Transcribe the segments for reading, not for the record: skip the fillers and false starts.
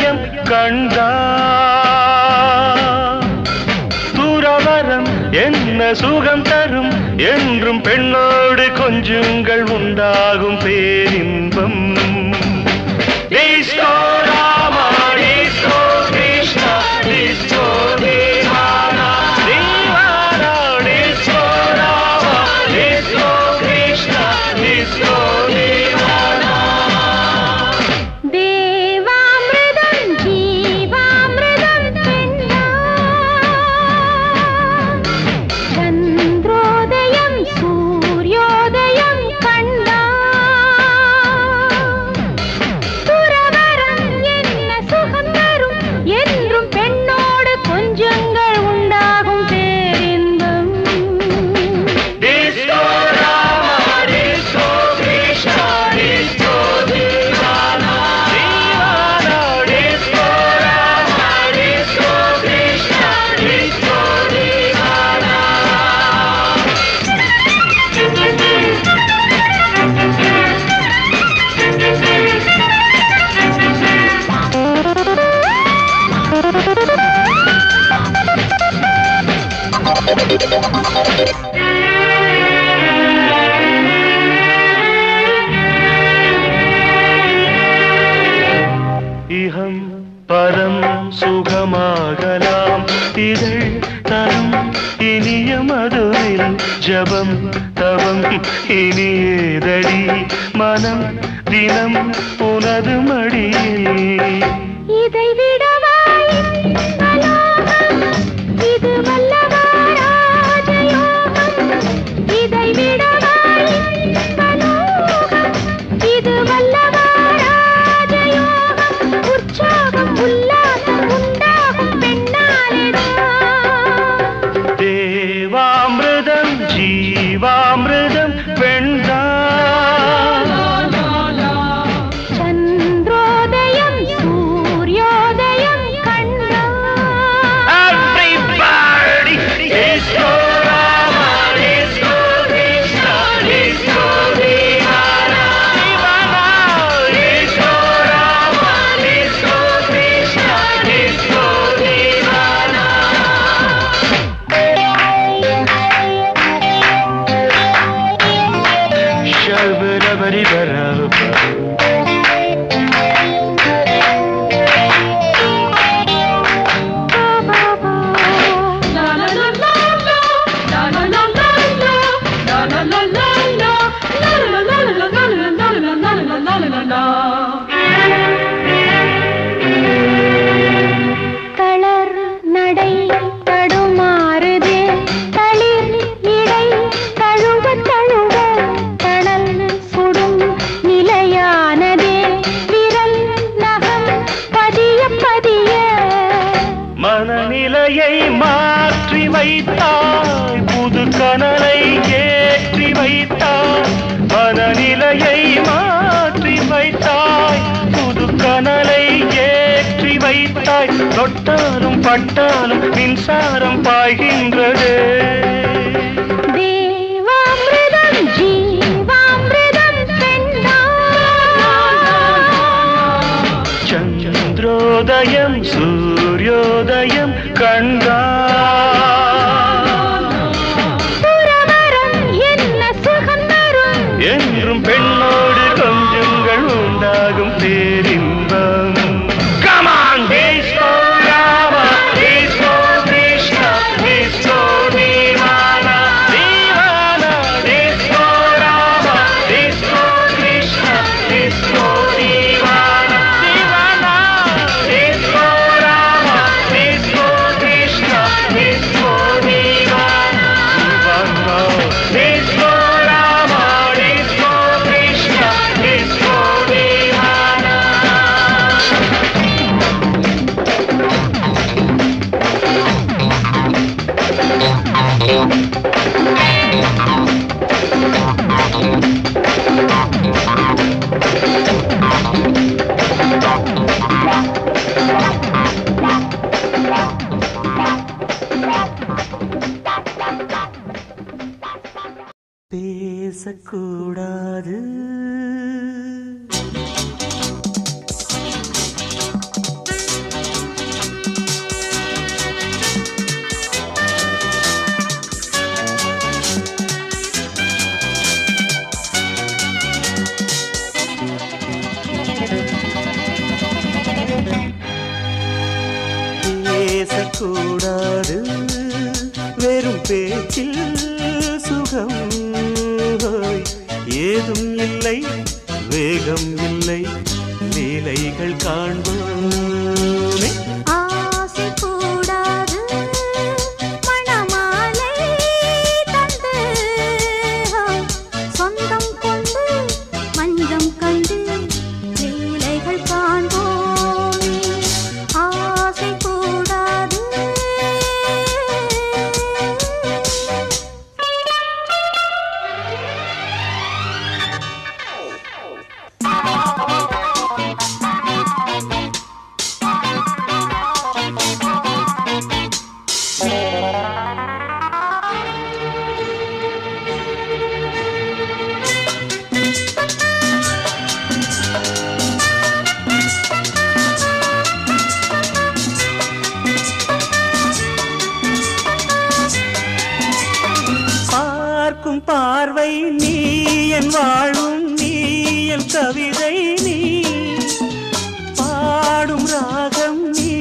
சூரியோதயம் கண்டா துறவரம் என்ன சுகம் தரும் என்றும் பெண்ணோடு கொஞ்சங்கள் உண்டாகும் பேரின்பம் disco Rama disco Krishna disco தீவானா தீவானா disco Rama disco Krishna disco தீவானா தேவாமிர்தம் ஜீவாமிர்தம் பெண்ணா சந்திரோதயம் சூரியோதயம் கண்டா துறவரம் என்ன சுகம் தரும் என்றும் பெண்ணோடு கொஞ்சங்கள் உண்டாகும் பேரின்பம் disco Rama disco Krishna disco தீவானா தீவானா disco Rama disco Krishna disco தீவானா இஹம் பரம் சுகமாகலாம் இதழ் தரும் இனிய மதுவில் ஜபம் தவம் இனியேதடி மனம் தினம் உனது மடியில் இதை விடவாய் அலோகம் இது வல்லவா ராஜயோகம் இதை விடவாய் அலோகம் இது வல்லவா ராஜயோகம் உற்சாகம் உல்லாசம் உண்டாகும் பெண்ணாலேதான் தேவாமிர்தம் ஜீவாமிர்தம் பெண்தான் சந்திரோதயம் சூரியோதயம் கண்டா Everybody, disco Rama, disco Krishna, disco Divana, Divana, disco Rama, disco Krishna, disco Divana. Shabarabaribara. தளர் நடை தடுமாறுதே தளிர் இடை தழுவ தழுவ தணல் சுடும் நிலையானதே விரல் நகம் பதிய பதிய மனநிலையை மாற்றி வைத்தாய் புது கனலை ஏற்றி வைத்தாய் மனநிலையை மாற்றி வைத்தாய் புது கனலை ஏற்றி வைத்தாய் தொட்டாலும் பட்டாலும் மின்சாரம் பாய்கின்றது தேவாமிர்தம் ஜீவாமிர்தம் பெண்ணா சந்திரோதயம் சூரியோதயம் கண்டா துறவரம் என்ன சுகம் தரும் என்றும் பெண்ணோடு கொஞ்சங்கள் உண்டாகும் பேரின்பம் Come on, disco Rama, disco Krishna, disco Divana, Divana, disco Rama, disco Krishna, disco Divana, Divana, disco Rama, disco Krishna, disco Divana, Divana, disco Rama, disco Krishna, disco Divana. பேசக்கூடாது கூடாது வெறும் பேச்சில் சுகம் ஏதும் இல்லை வேகம் இல்லை லீலைகள் காண்போமே ஆசை கூடாது மணமாலை தந்து சொந்தம் கொண்டு மஞ்சம் கண்டு லீலைகள் காண்போமே ஆசை கூடாது பார்க்கும் பார்வை நீ என் வாழும் நீ என் கவிதை நீ பாடும் ராகம் நீ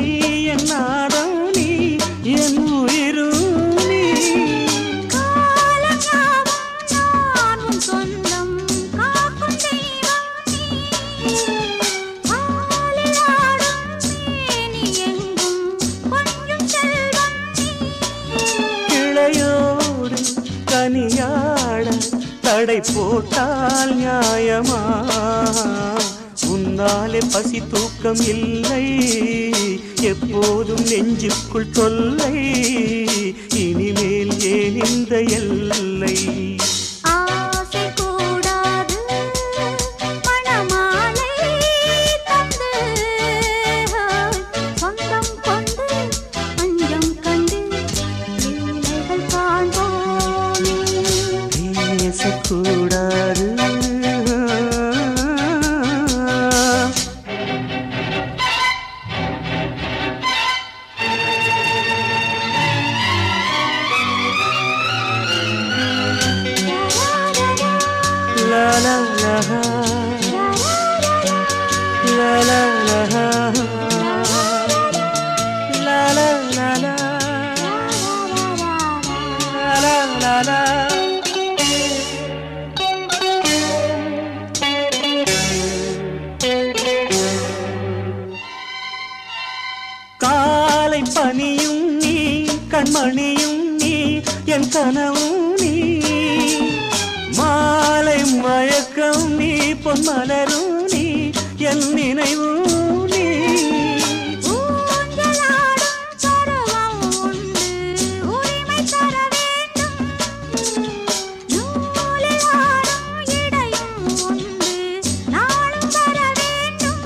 என் நாதம் நீ என் உயிரும் நீ காலஞாவும் சொந்தம் காக்கும் தெய்வம் நீ ஆலிலாடும் மேனி எங்கும் கொஞ்சம் செல்வம் நீ கிளையோடு கனியாட தடை போட்டால் நியாயமா உன்னாலே பசி தூக்கம் இல்லை எப்போதும் நெஞ்சுக்குள் தொல்லை இனிமேல் ஏன் இந்த எல்லை ஆசை கூடாது மணமாலை தந்து சொந்தம் கொண்டு மஞ்சம் கண்டு லீலைகள் காண்போமே பேசக்கூடாது La la la la la la la la la la la la காலை பனியும் நீ கண்மணியும் நீ என் கனவும் நீ மாலை மயக்கம் நீ பொன்மலரும் நீ என் நினைவும் நீ ஊஞ்சலாடும் பருவம் உண்டு உரிமை தர வேண்டும் நூலில் ஆடும் இடையும் உண்டு நாளும் வர வேண்டும்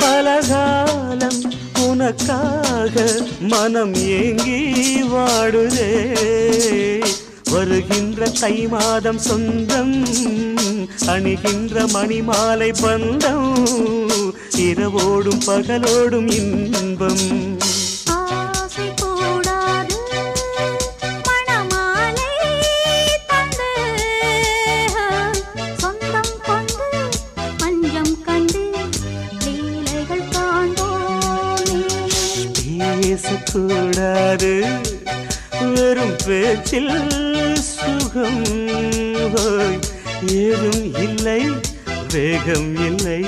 பலகாலம் உனக்காக மனம் ஏங்கி வாடுதே வருகின்ற தை மாதம் சொந்தம் அணிகின்ற மணிமாலை பந்தம் இரவோடும் பகலோடும் இன்பம் ஆசை கூடாது மணமாலை தந்து சொந்தம் கொண்டு மஞ்சம் கண்டு லீலைகள் காண்போமே பேசக்கூடாது வெறும் பேச்சில் சுகம் ஏதும் இல்லை வேகம் இல்லை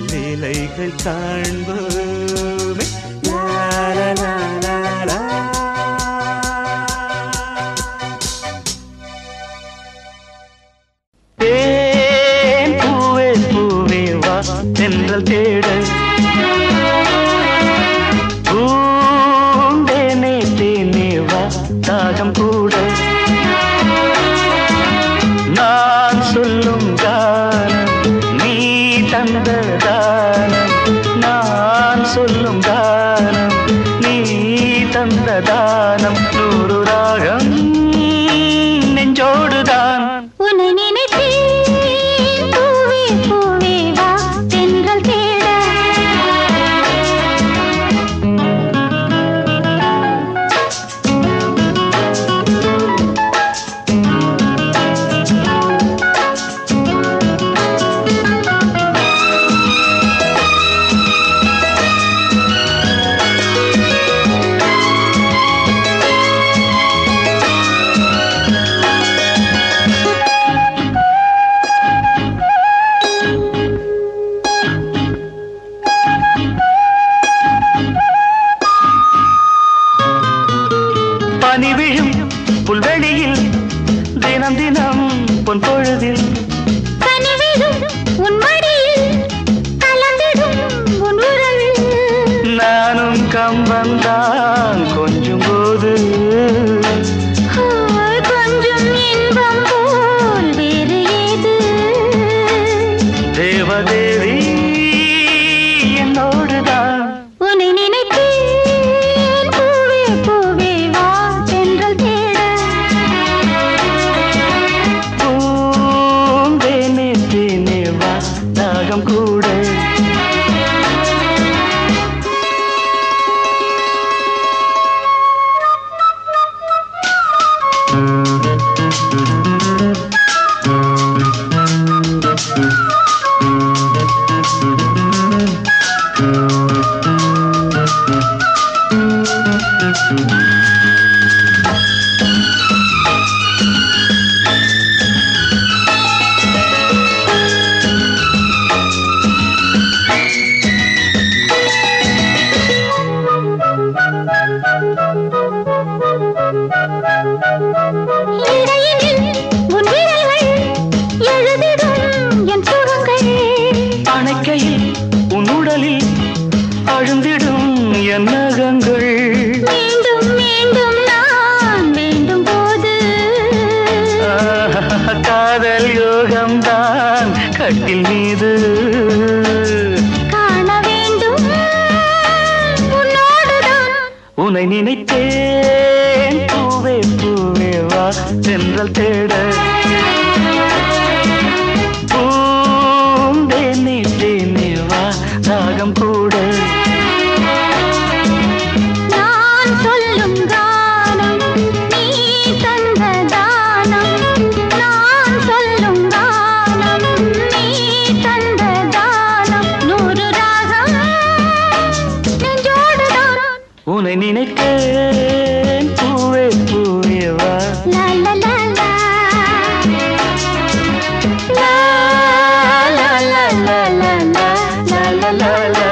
லீலைகள் காண்போமே லா லா லா லா லா. தேன் பூவே பூவே வா தென்றல் தேட பூந்தேனே தேனே வா தாகம் கூட நான் சொல்லும் கானம் நீ தந்த தானம் நான் சொல்லும் கானம் நீ தந்த தானம் நூறு ராகம் நெஞ்சோடுதான் உன்னை நினைத்தேன் பூவே பூவே வா தென்றல் தேட தினம் தினம் பொன் பொழுதில் கனிவிடும் உன் மடியில் கலந்திடும் உன் உறவில் நானும் கம்பந்தான் கொஞ்சம் போது கொஞ்சம் இன்பம் போல் வேறு ஏது தேவதேவி என்னோடுதான் உன்னை நினைத்தேன் பூவே பூவே வா தென்றல் தேட பூந்தேனே தேனே வா தாகம் கூட அணைக்கையில் உன் உடலில் அழுந்திடும் என் நகங்கள் மீண்டும் மீண்டும் நான் வேண்டும் போது காதல் யோகம்தான் கட்டில் மீது காண வேண்டும் உன்னோடுதான் உன்னை நினைத்தேன் பூவே பூவே வா தென்றல் தேட பூந்தேனே தேனே வா தாகம் கூட நான் சொல்லும் கானம் நீ தந்த தானம் நான் சொல்லும் கானம் நீ தந்த தானம் 100 ராகம் நெஞ்சோடுதான் உன்னை நினைத்தேன் பூவே பூவே வா லா லா லா லா லா லா லா லா லா லா லா லா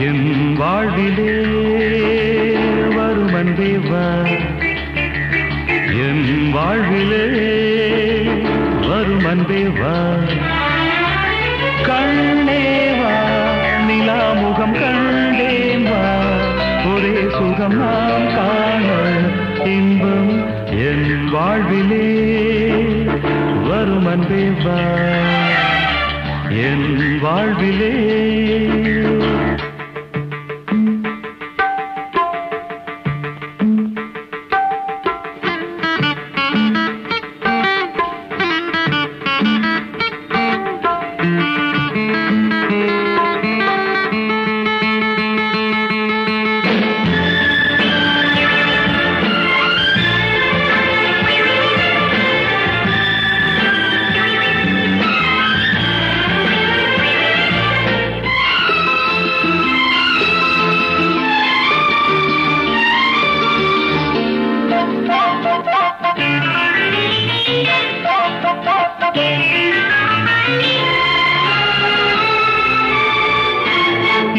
என் வாழ்விலே வரும் அன்பே வா என் வாழ்விலே வரும் அன்பே வா கண்ணே வா நிலாமுகம் கண்டேன் வா ஒரே சுகம் நாம் காண இன்பம் என் வாழ்விலே வரும் அன்பே வா என் வாழ்விலே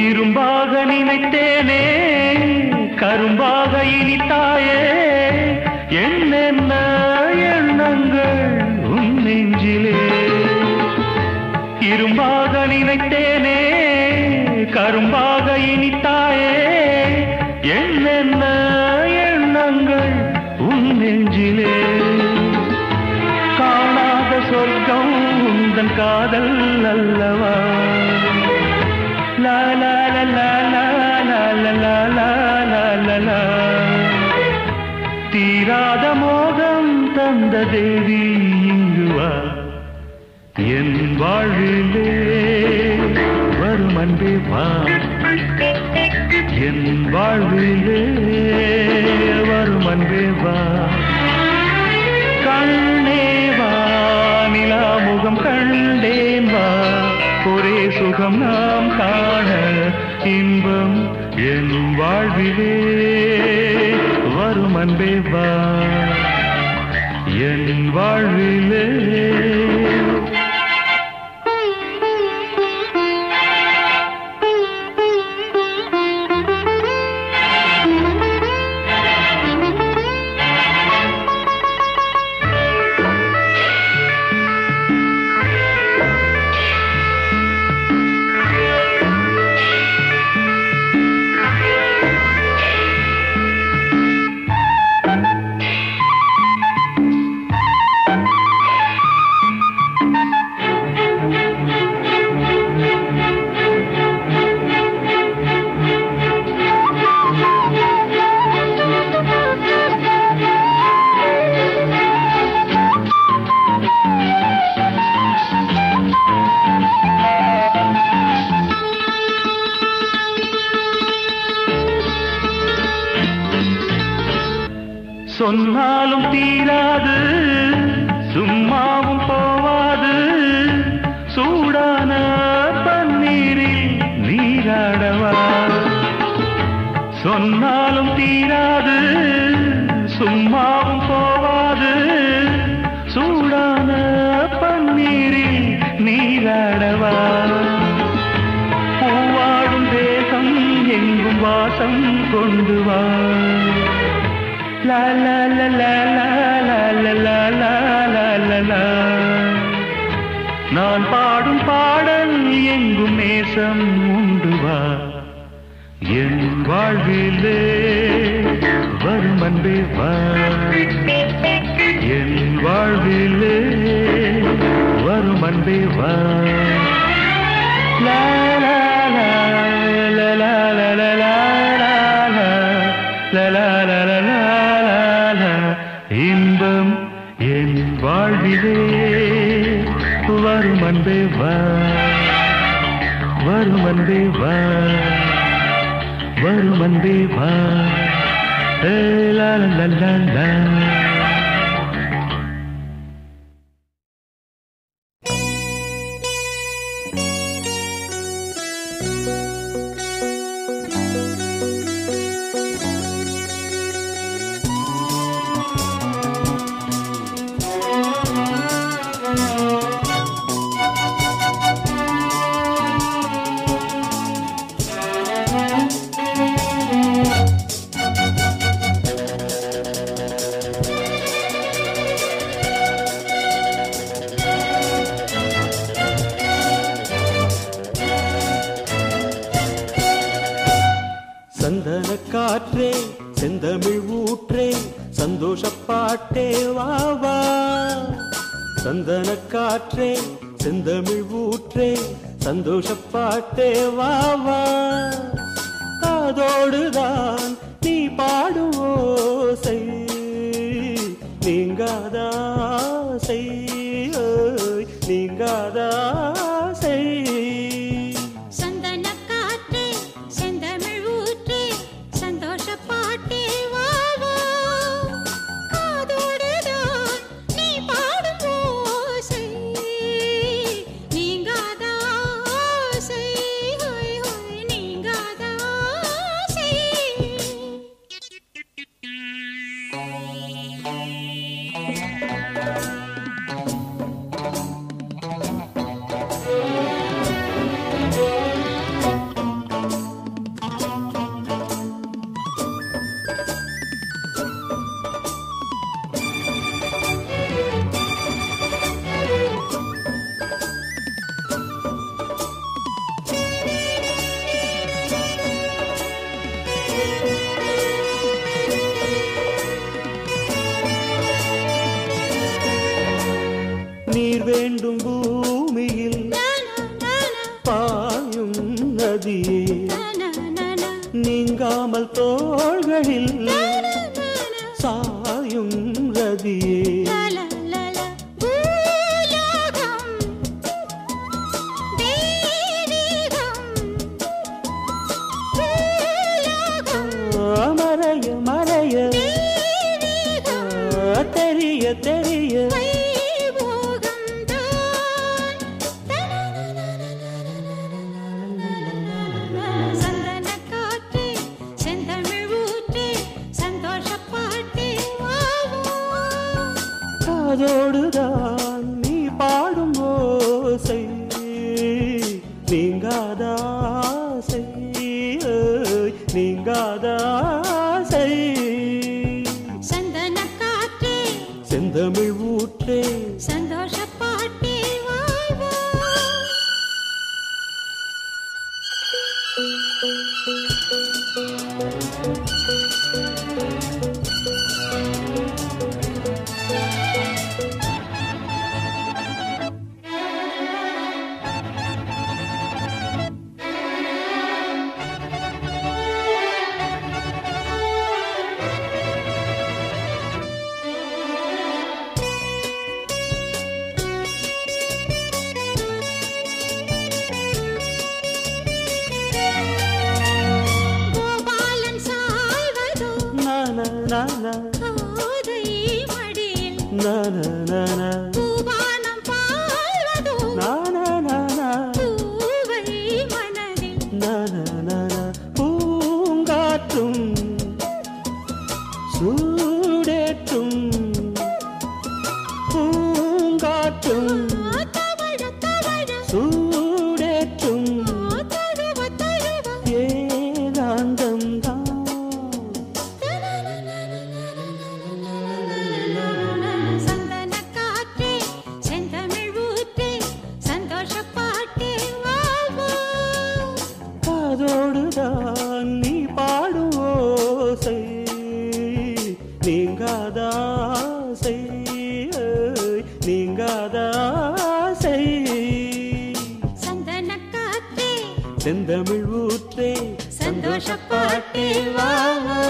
இரும்பாக நினைத்தேனே கரும்பாக இனித்தாயே என்னென்ன எண்ணங்கள் உன் நெஞ்சிலே இரும்பாக நினைத்தேனே கரும்பாக இனித்தாயே என்னென்ன எண்ணங்கள் உன் நெஞ்சிலே காணாத சொர்க்கம் உந்தன் காதல் அல்லவா லா லா லா லா லா லா லா லா லா லா லா தீராத மோகம் தந்த தேவி இங்கு வா என் வாழ்விலே வரும் அன்பே வா என் வாழ்விலே வரும் அன்பே வா கண்ணே வா நிலா முகம் கண்டேன் வா ஒரே சுகம் நாம் காண இன்பம் என் வாழ்விலே வரும் அன்பே வா என் வாழ்விலே சொன்னாலும் தீராது சும்மாவும் போவாது சூடான பன்னீரில் நீராடவா சொன்னாலும் தீராது சும்மாவும் போவாது சூடான பன்னீரில் நீராடவா பூவாடும் தேசம் எங்கும் வாசம் கொண்டு வா la la la la la la la la la la la la நான் பாடும் பாடல் எங்கும் நேசம் உண்டு வா என் வாழ்விலே வரும் அன்பே வா என் வாழ்விலே வரும் அன்பே வா la la la la la la la la la la la la la இன்பம் என் வாழ்விலே வரும் அன்பே வா வரும் அன்பே வா வரும் அன்பே வா லா லா லா லா காற்றே செந்தமிழ் ஊற்றே சந்தோஷப்பாட்டே வா வா சந்தன காற்றே செந்தமிழ் ஊற்றே சந்தோஷப்பாட்டே வா வா அதோடுதான் நீ பாடும் ஓசை நீங்காதாசை நீங்காதாசை நீர் வேண்டும் பூமியில் பாயும் நதியே நீங்காமல் தோள்களில் சாயும் ரதியே காதோடுதான் நீ பாடும் ஓசை நீங்காதாசை நீங்காதாசை சந்தன காற்றே செந்தமிழ் ஊற்றே சந்தோஷ பாட்டே வாழ்வா பூங்காற்றும் சூடேற்றும் பூங்காற்றும் சூடேற்றும் ஏகாந்தம் சந்தன காற்றே செந்தமிழ் ஊற்றே சந்தோஷ பாட்டே வாழ்வா காதோடுதான் நீ பாடும் ஓசை நீங்காதாசை நீங்காதாசை சந்தன காற்றே செந்தமிழ் ஊற்றே சந்தோஷ பாட்டே வாழ்வா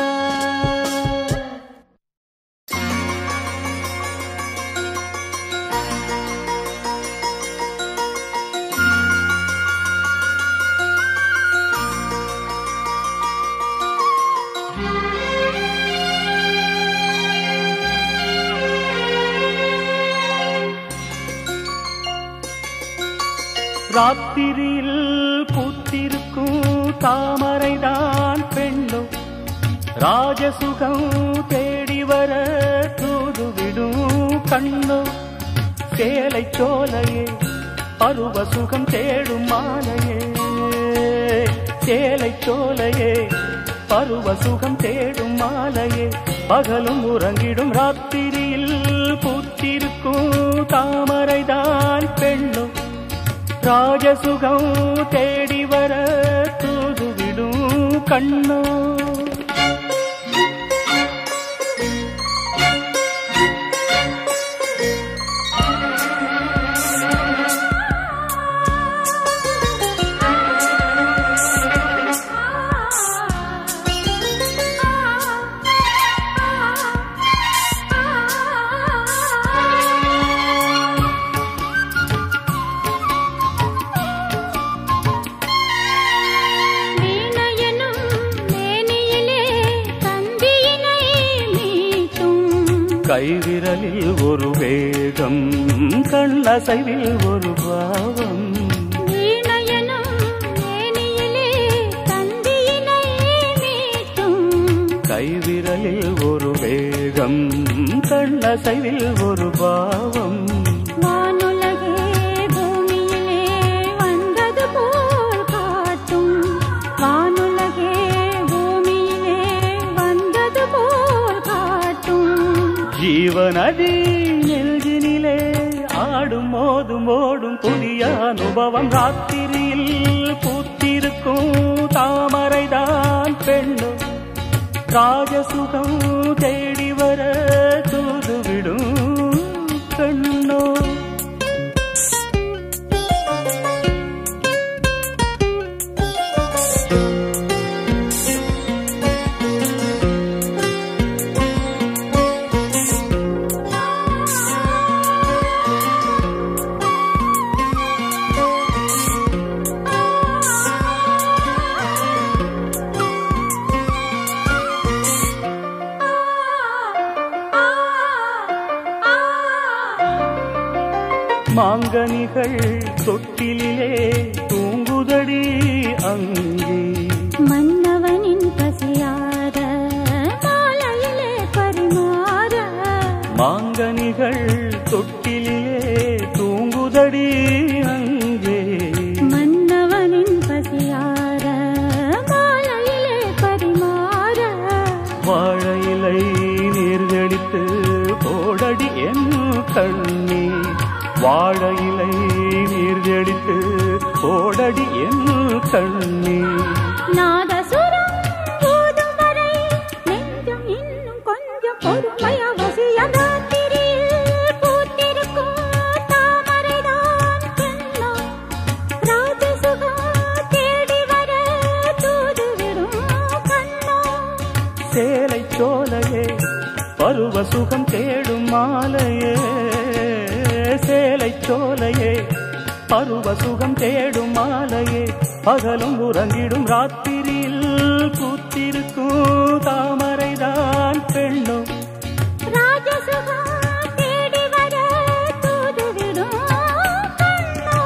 ராத்திரியில் பூத்திருக்கும் தாமரைதான் பெண்ணும் ராஜசுகம் தேடி வர தூதுவிடும் கண்ணும் சேலை சோலையே பருவ சுகம் தேடும் மாலையே சேலை சோலையே பருவ சுகம் தேடும் மாலையே பகலும் உறங்கிடும் ராத்திரியில் பூத்திருக்கும் தாமரைதான் பெண்ணும் ராஜசுகம் தேடி வர தூதுவிடும் கண்ணோ கைவிரலில் ஒரு வேகம் கண்ணசைவில் ஒரு பாவம் கைவிரலில் ஒரு வேகம் கண்ணசைவில் ஒரு பாவம் ஜீவநதி நெஞ்சினிலே ஆடும் மோதும் ஓடும் புதிய அனுபவம் ராத்திரியில் பூத்திருக்கும் தாமரைதான் பெண்ணும் ராஜசுகம் தேடி வர தூதுவிடும் கண்ணோ மாங்கனிகள் தொட்டிலே தூங்குதடி அங்கே மன்னவனின் பசியார மாலையிலே பரிமாற மாங்கனிகள் சுகம் தேடும் மாலையே சேலை சோலையே பருவ சுகம் தேடும் மாலையே பகலும் உறங்கிடும் ராத்திரியில் பூத்திருக்கும் தாமரைதான் பெண்ணும் ராஜசுகம் தேடி வர தூதுவிடும் கண்ணோ.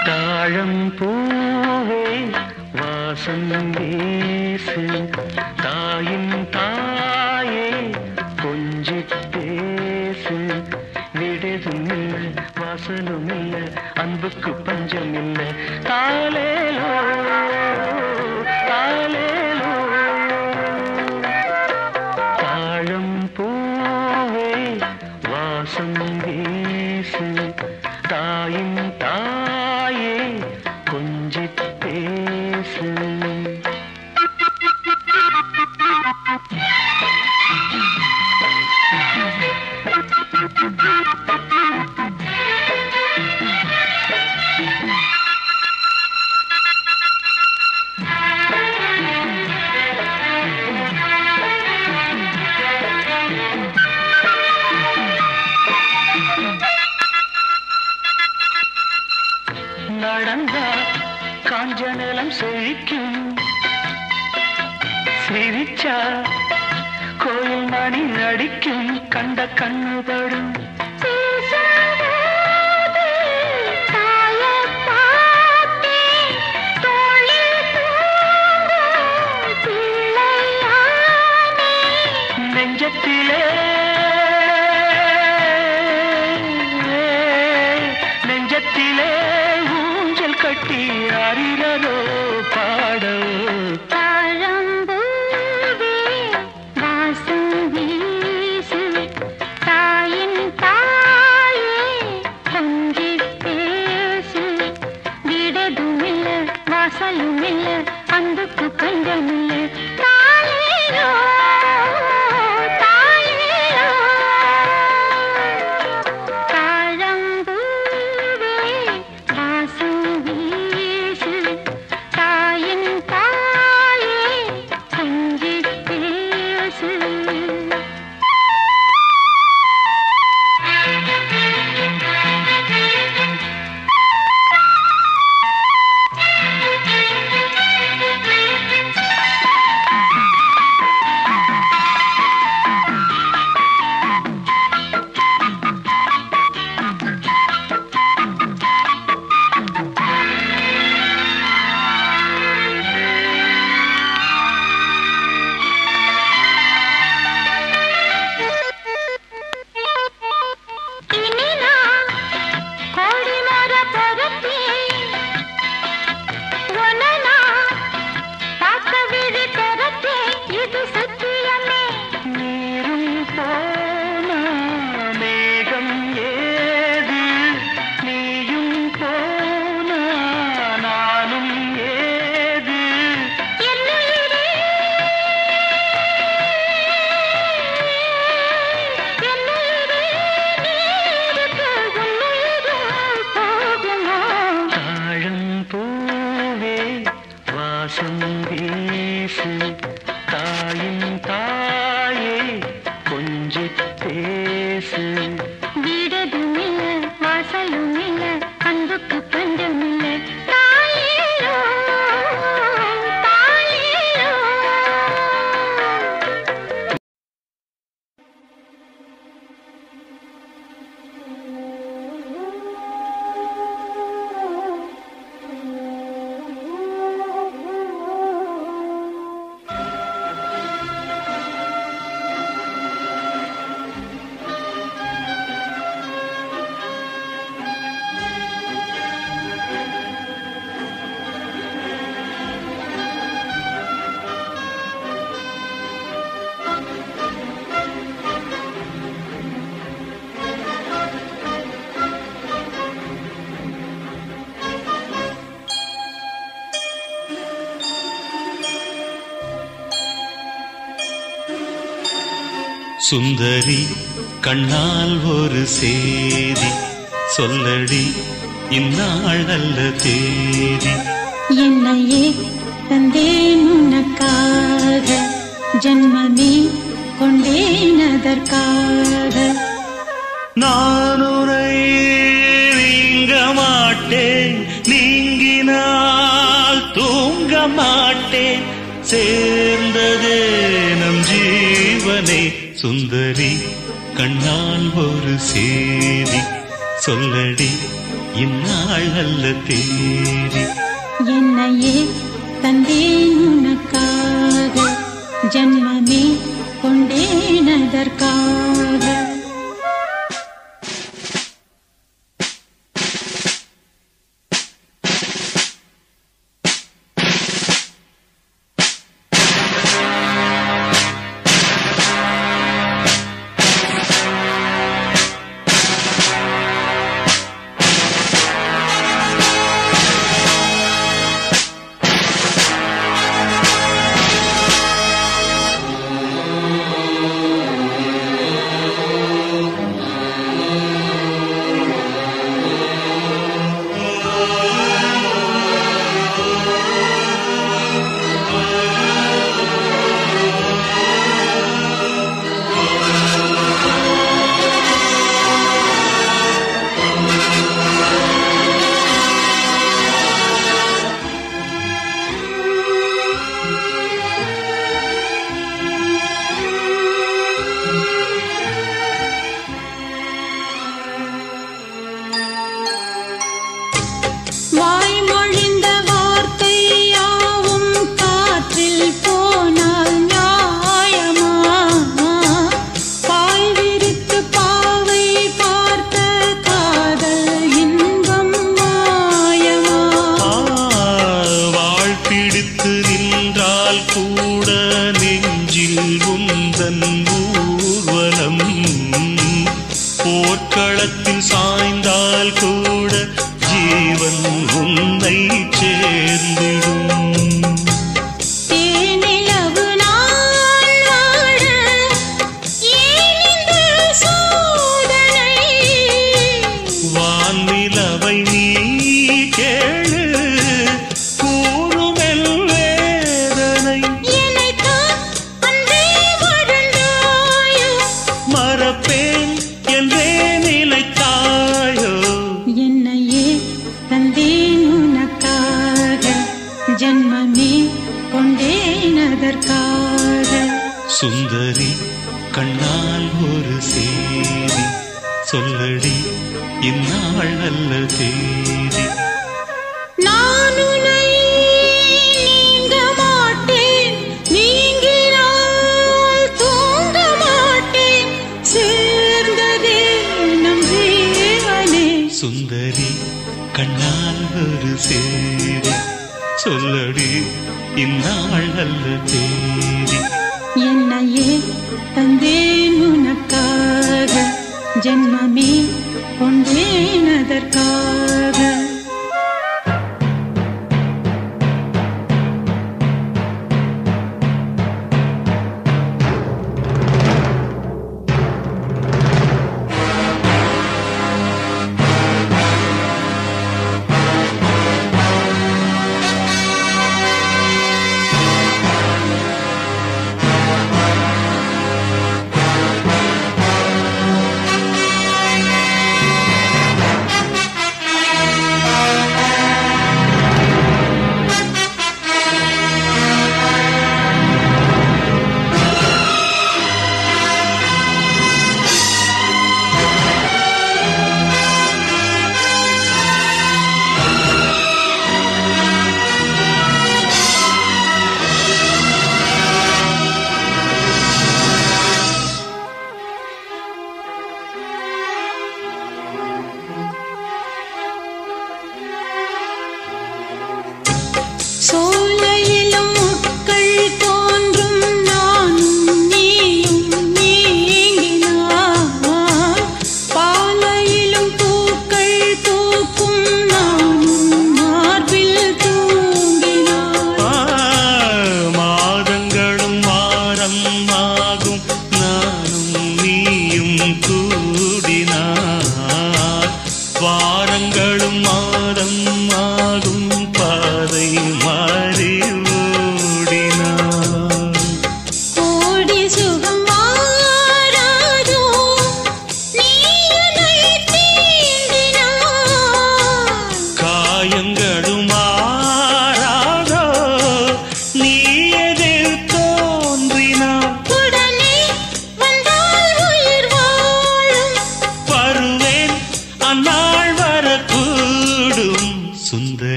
தாழம் பூவே வாசம் வீசு தாயின் தாயே கொஞ்சி பேசு விடுதும் இல்லை வாசலும் இல்லை அன்புக்கு பஞ்சம் இல்லை தாலேலோ தாலேலோ தாழம் பூவே வாசம் வீசு தாயின் தாயே கொஞ்சி பேசு நடந்தா காஞ்ச நிலம் செழிக்கும் சிரிச்சா கோயில் மணி நடிக்கும் கண்ட கண்ணுபடும் நெஞ்சத்திலே நெஞ்சத்திலே ஊஞ்சல் கட்டி அறிரோ பாடோ தாழம்பூவே வாசம் வீசு தாயின் தாயே கொஞ்சி பேசு விடதுமில்ல வாசலுமில்ல அன்புக்கு பஞ்சமில்ல தாயேயோ தாயேயோ தாழம்பூவே வாசம் வீசு தாயின் தாயே கொஞ்சி பேசு. சுந்தரி கண்ணால் ஒரு சேதி சொல்லடி இந்நாள் நல்ல தேதி. என்னையே தந்தேன் உனக்காக ஜன்மமே கொண்டேன் அதற்காக. நான் உன்னை நீங்க மாட்டேன் நீங்கினால் தூங்க மாட்டேன் சேர்ந்ததே நம் ஜீவனே. சுந்தரி கண்ணால் ஒரு சேதி சொல்லடி இந்நாள் நல்ல தேதி. என்னையே தந்தேன் உனக்காக ஜன்மமே கொண்டேன் அதற்காக. போர்க்களத்தில் சாய்ந்தால் கூட ஜீவன் உன்னை சேர்ந்திடும். வான்நிலவை நீ கேளு கூறுமெல் வேதனை மறப்பேன் என்றே நினைத்தாயோ. என்னையே தந்தேன் உனக்காக ஜன்மமே கொண்டேன் அதற்காக. சுந்தரி கண்ணால் ஒரு சேதி சொல்லடி இந்நாள் நல்ல தேதி. நான் உன்னை நீங்க மாட்டேன் நீங்கினால் தூங்க மாட்டேன் சேர்ந்ததே நம் ஜீவனே. சுந்தரி கண்ணால் ஒரு சேதி சொல்லடி இந்நாள் நல்ல தேதி. என்னையே தந்தேன் உனக்காக ஜன்மமே கொண்டேன் அதற்காக.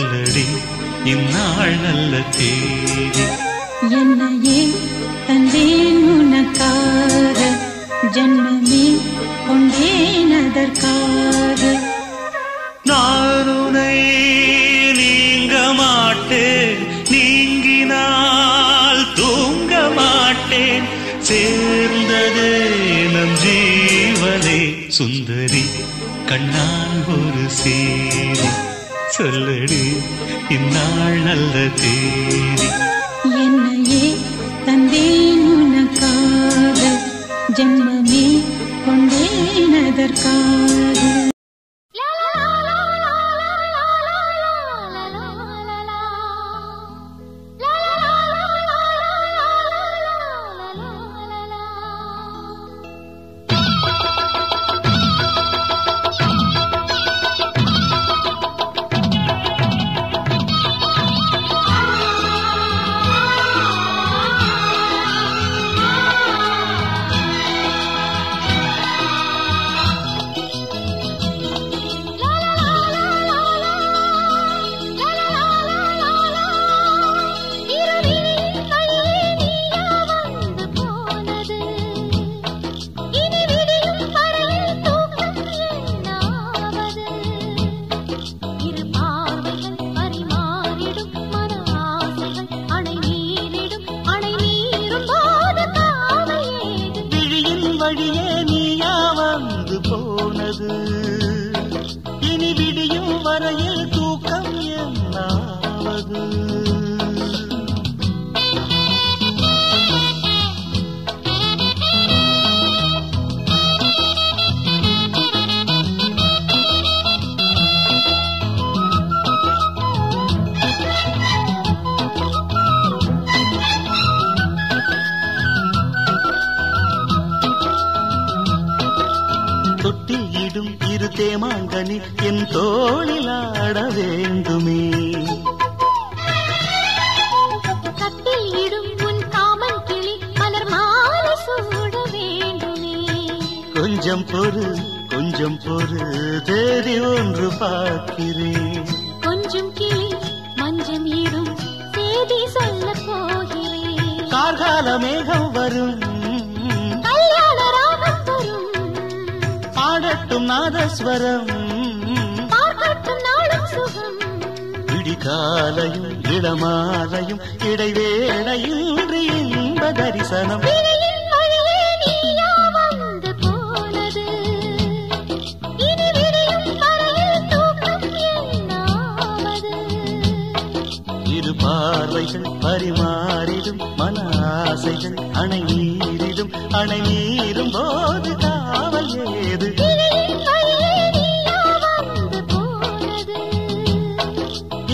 சொல்லடி இந்நாள் நல்ல தேதி. என்னையே தந்தேன் உனக்காக, ஜன்மமே கொண்டேன் அதற்காக. நான் உன்னை நீங்க மாட்டேன், நீங்கினால் தூங்க மாட்டேன், சேர்ந்ததே நம் ஜீவனே. சுந்தரி கண்ணால் ஒரு சேரி, சொல்லடி இந்நாள் நல்ல தேதி. என்னையே தந்தேன் உனக்காக, ஜன்மமே கொண்டேன் அதற்காக. தேமாங்கனி என் தோளிலாட வேண்டுமே, கட்டில் இடும் உன் காமன் கிளி மலர் மாலை சூட வேண்டுமே. கொஞ்சம் பொறு தேதி ஒன்று பார்க்கிறேன். கொஞ்சம் கிளி மஞ்சம் இடும் தேதி சொல்ல போகிறேன். கார்கால மேகம் வரும், கல்யாண ராகம் வரும், பாடட்டும் நாதஸ்வரம், பார்க்கட்டும் நாளும் சுகம். விடிகாலையும் இளமாலையும் இடைவேளையின்றி இன்ப தரிசனம். பார்வைகள் பரிமாறிடும் மன ஆசைகள் அணை நீரிடும், அணை நீரும் போது காவல் ஏது?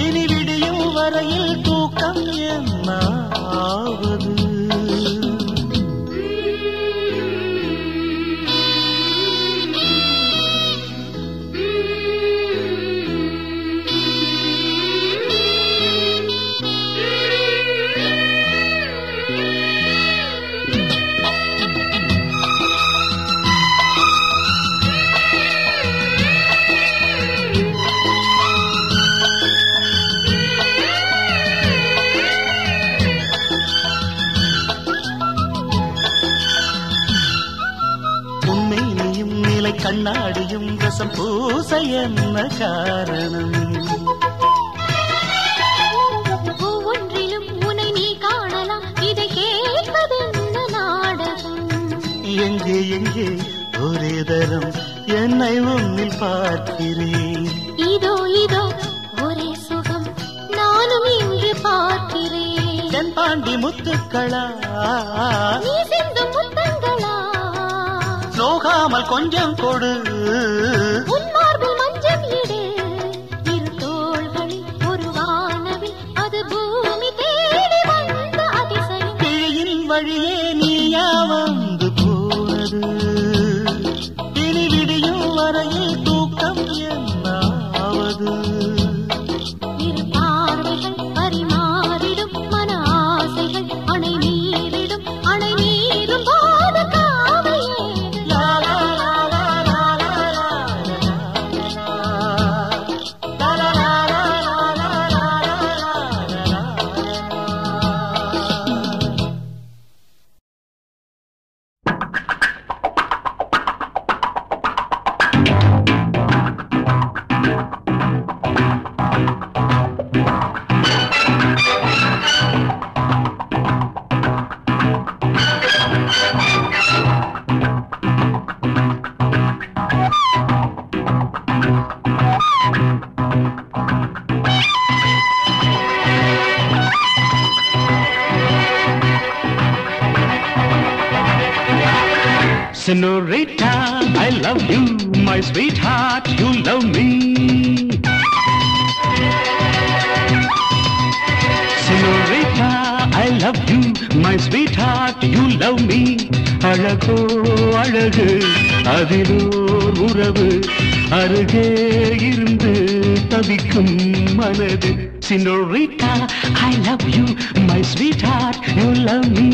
இனி விடியும் வரையில் தூக்கம் என்னாவது? கண்ணாடியும் ரசம் பூச என்ன காரணம்? ஒவ்வொன்றிலும் உன்னை நீ காணலாம், இதை கேட்பதென்ன நாடகம்? எங்கே எங்கே ஒரே தரம் என்னை உன்னில் பார்க்கிறேன். இதோ இதோ ஒரே சுகம் நானும் இங்கு பார்க்கிறேன். தென்பாண்டி முத்துக்களா நீ சிந்தும் முத்தங்களா? நோகாமல் கொஞ்சம் கொடு, உன் மார்பில் மஞ்சள் இடு. இரு தோள்களில் ஒரு வானவில், அது பூமி தேடி வந்த அதிசயம். கிழியின் வழியே நீயா வந்து போனது, இனி விடியும் வரையில் தூக்கம் என்னாவது? இரு பார்வைகள் பரிமாறிடும் மன ஆசைகள் அணை நீரிடும், அணை நீரும் போது காவல் ஏது? Senorita, I love you, my sweetheart, you love me. Senorita, I love you, my sweetheart, you love me. அழகோ அழகு அதிலோர் உறவு அருகே இருந்து தவிக்கும் மனது. Senorita, I love you, my sweetheart, you love me.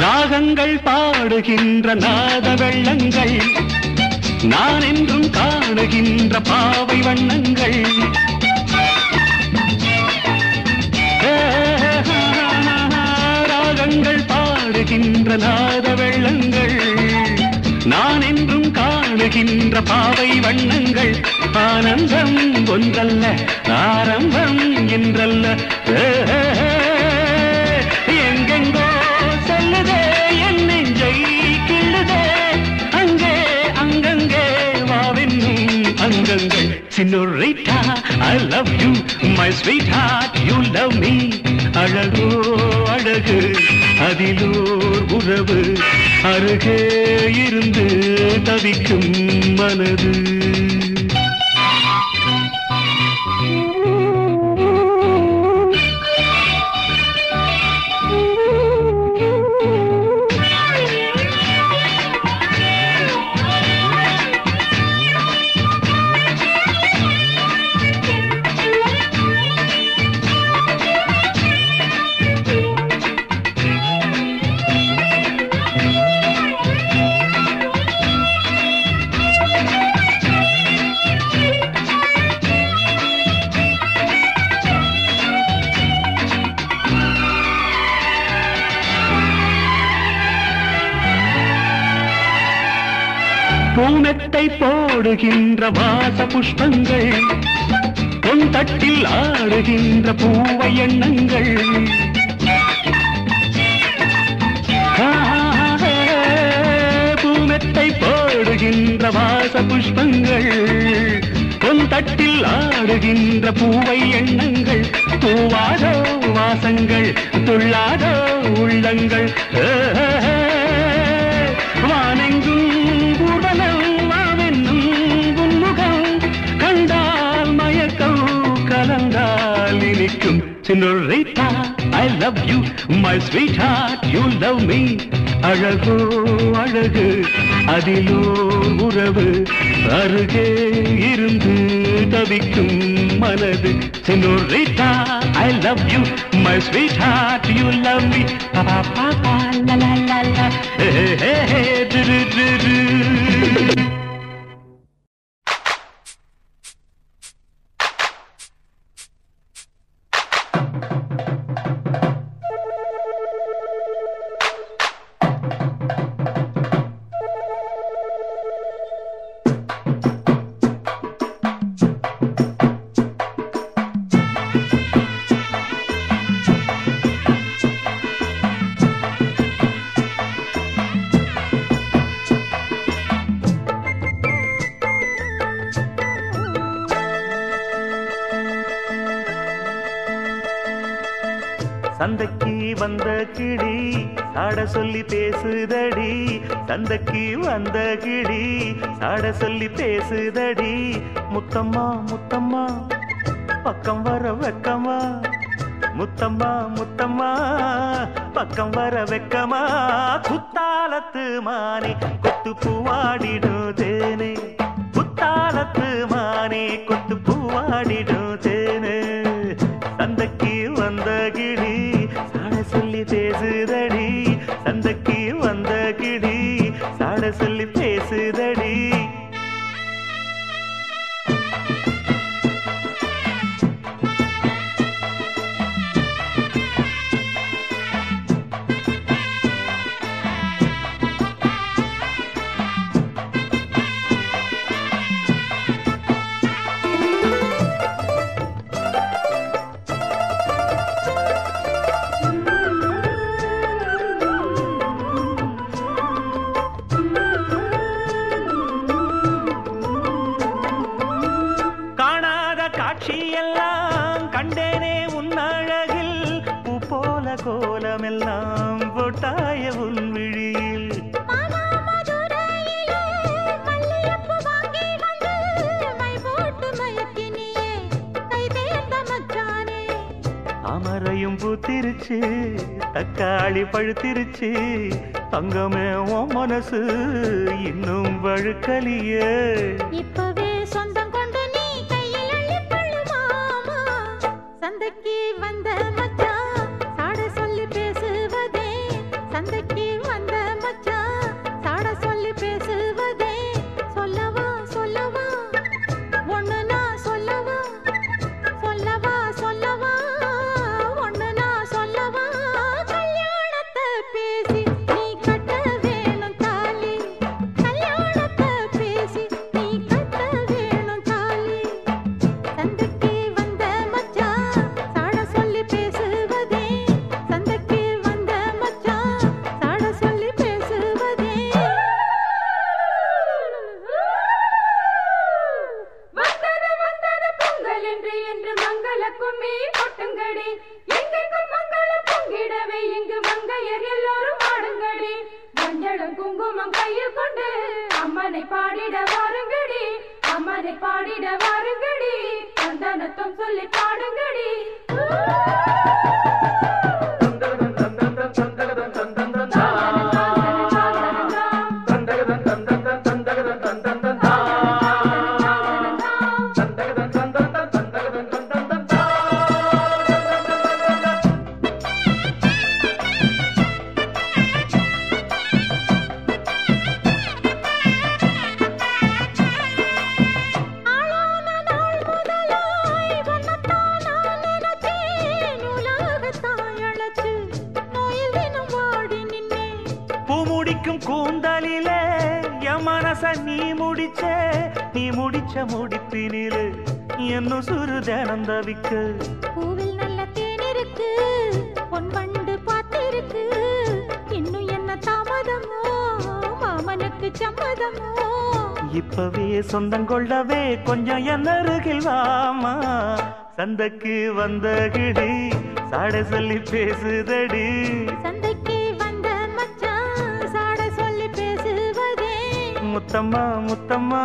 ராகங்கள் பாடுகின்ற நாத வெள்ளங்கள் நான் என்றும் காணுகின்ற பாவை வண்ணங்கள். ராகங்கள் பாடுகின்ற நாத வெள்ளங்கள் நான் என்றும் காணுகின்ற பாவை வண்ணங்கள். ஆனந்தம் ஒன்றல்ல ஆரம்பம் என்றல்ல எங்கெங்கோ செல்லுதே என் நெஞ்சை கிள்ளுதே அங்கே அங்கங்கே வாவென்னும் அங்கங்கள். Senorita, I love you, my sweetheart, you love me. அழகோ அழகு அதிலோர் உறவு அருகே இருந்து தவிக்கும் மனது. பூமெத்தை போடுகின்ற வாச புஷ்பங்கள் பொன் தட்டில் ஆடுகின்ற பூவை எண்ணங்கள். பூமெத்தை போடுகின்ற வாச புஷ்பங்கள் பொன் தட்டில் ஆடுகின்ற பூவை எண்ணங்கள். பூவாதோ வாசங்கள் துள்ளாதோ உள்ளங்கள். வானெங்கும் ஊர்வலம் வாவென்னும் உன்முகம் கண்டால் மயக்கம் கலந்தால் இனிக்கும். Senorita, I love you, my sweetheart, you love me. அழகோ அழகு அதிலோர் உறவு அருகே இருந்து தவிக்கும் மனது. Senorita, I love you, my sweetheart, you love me. Pa pa pa pa la la la la, hey hey hey du du du du. சந்தைக்கு வந்த கிளி சாட சொல்லி பேசுதடி. சந்தைக்கு வந்த கிளி சாட சொல்லி பேசுதடி. முத்தம்மா முத்தம்மா பக்கம் வர வெக்கமா. முத்தம்மா முத்தம்மா பக்கம் வர வெக்கமா. குத்தாலத்து மானே கொத்து பூவாடிடும் தேனே. குத்தாலத்து மானே கொத்து பூவாடிடும் தேனே. சந்தைக்கு வந்த கிளி சாட சொல்லி பேசுதடி. சந்தைக்கு வந்த கிளி சாட சொல்லி உன் அழகில் பூ போல கோலமெல்லாம் போட்டாய உன் விழியில் அமரையும் பூத்திருச்சு தக்காளி பழுத்திருச்சு தங்கமே உன் மனசு இன்னும் வழுக்கலியே இப்பவே சொந்தம் கொண்டு நீ கையில் அள்ளிக்கொள்ளு மாமா சந்தைக்கு வந்த மச்சான் சாட சொல்லி பேசுவதே சந்தைக்கு வந்த மச்சான் சாட சொல்லி பேசுவதே சொல்லவா சொல்லவா ஒண்ணு நான் சொல்லவா சொல்லவா சொல்லவா ஒண்ணு நான் சொல்லவா கல்யாணத்தை பேசி நீ கட்ட வேணும் தாலி கல்யாணத்தை பேசி நீ கட்ட வேணும் தாலி சந்தைக்கு வந்த மச்சான் சாட சொல்லி பேசுவதே சந்தைக்கு வந்த மச்சான் சாட சொல்லி பேசுவதே வந்தது பொங்கல் என்று மங்கள கும்மி கொட்டுங்கடி எங்கெங்கும் மங்கள பொங்கிடவே இங்கு மங்கையர் எல்லோரும் ஆடுங்கடி மஞ்சளும் குங்குமம் கையில் கொண்டு அம்மனை பாடிட வாருங்கடி அம்மனை பாடிட வாருங்கடி சந்தனத்தும் சொல்லி பாடுங்கடி பூமுடிக்கும் கூந்தலிலே என் மனச நீ முடிச்ச முடிப்பினிலே என்னும் சுரு தினம் தவிக்க பூவில் நல்ல தேன் இருக்கு பொன் வண்டு பார்த்திருக்கு இன்னும் என்ன தாமதமோ மாமனுக்கு சம்மதமோ இப்பவே சொந்தம் கொள்ளவே கொஞ்சம் என் அருகில் வாமா சந்தைக்கு வந்த கிடி சாட சொல்லி பேசுதடி சந்தைக்கு வந்த மச்சான் சாட சொல்லி பேசுவதே முத்தம்மா முத்தம்மா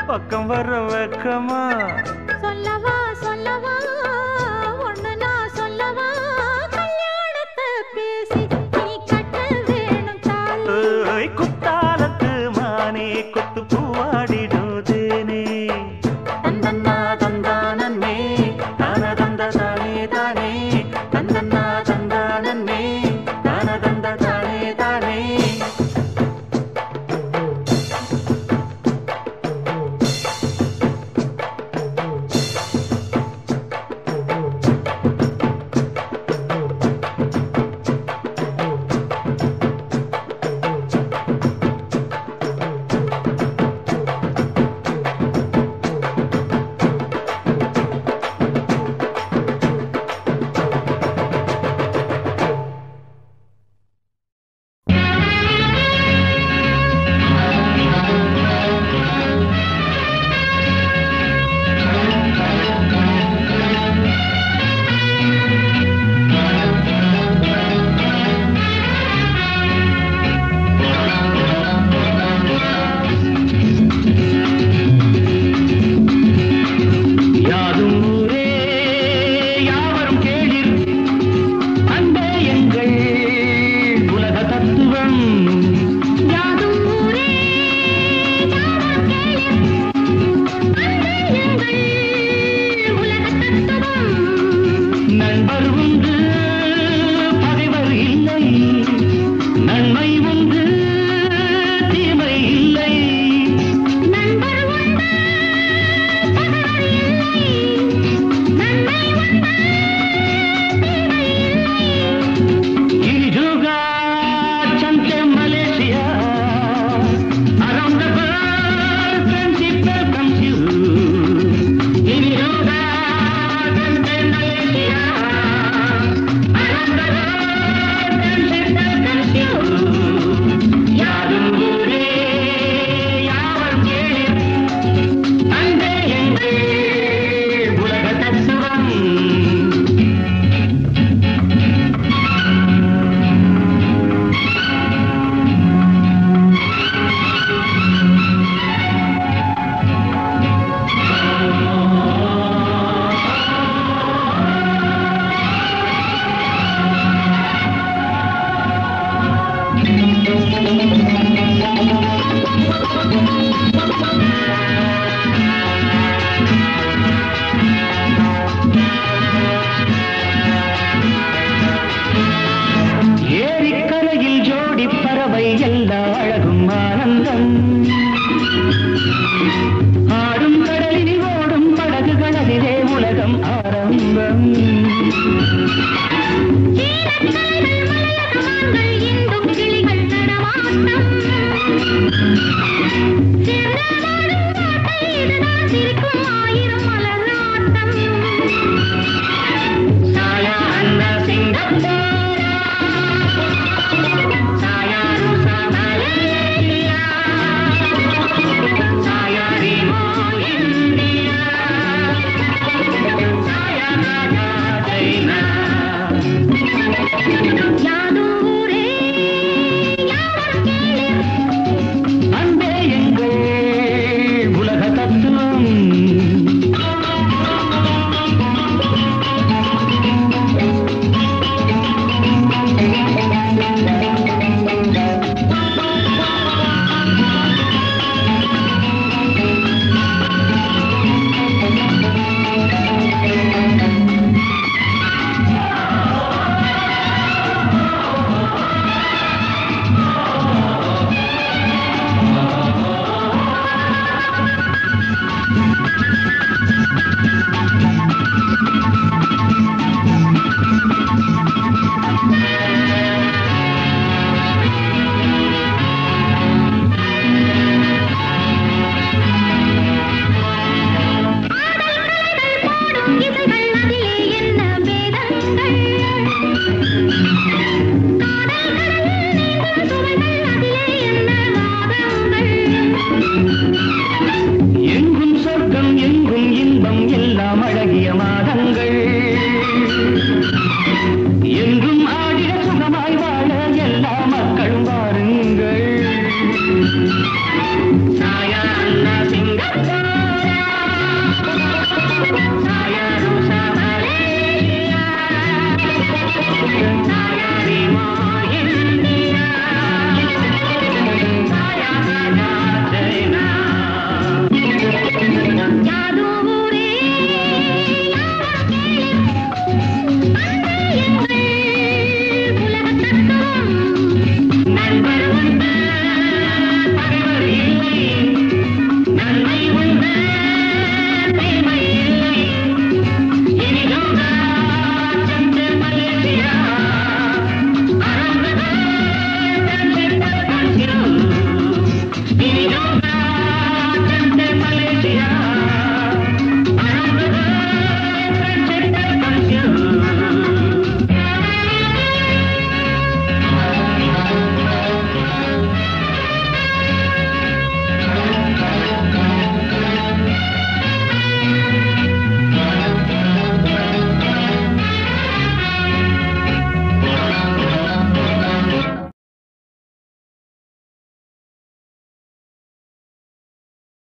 பக்கம் வர வெக்கமா சொல்லவா சொல்லவா ஒண்ணு நான் சொல்லவா கல்யாணத்தை பேசி நீ கட்ட வேணும் தாலி ஏய், குத்தாலத்து மானே கொத்து பூவாடிடும் தேனே தந்தன்னா தந்தானே தான தந்த தானே தானே தந்தன்னா தந்தானே தான தந்த தானே தானே la.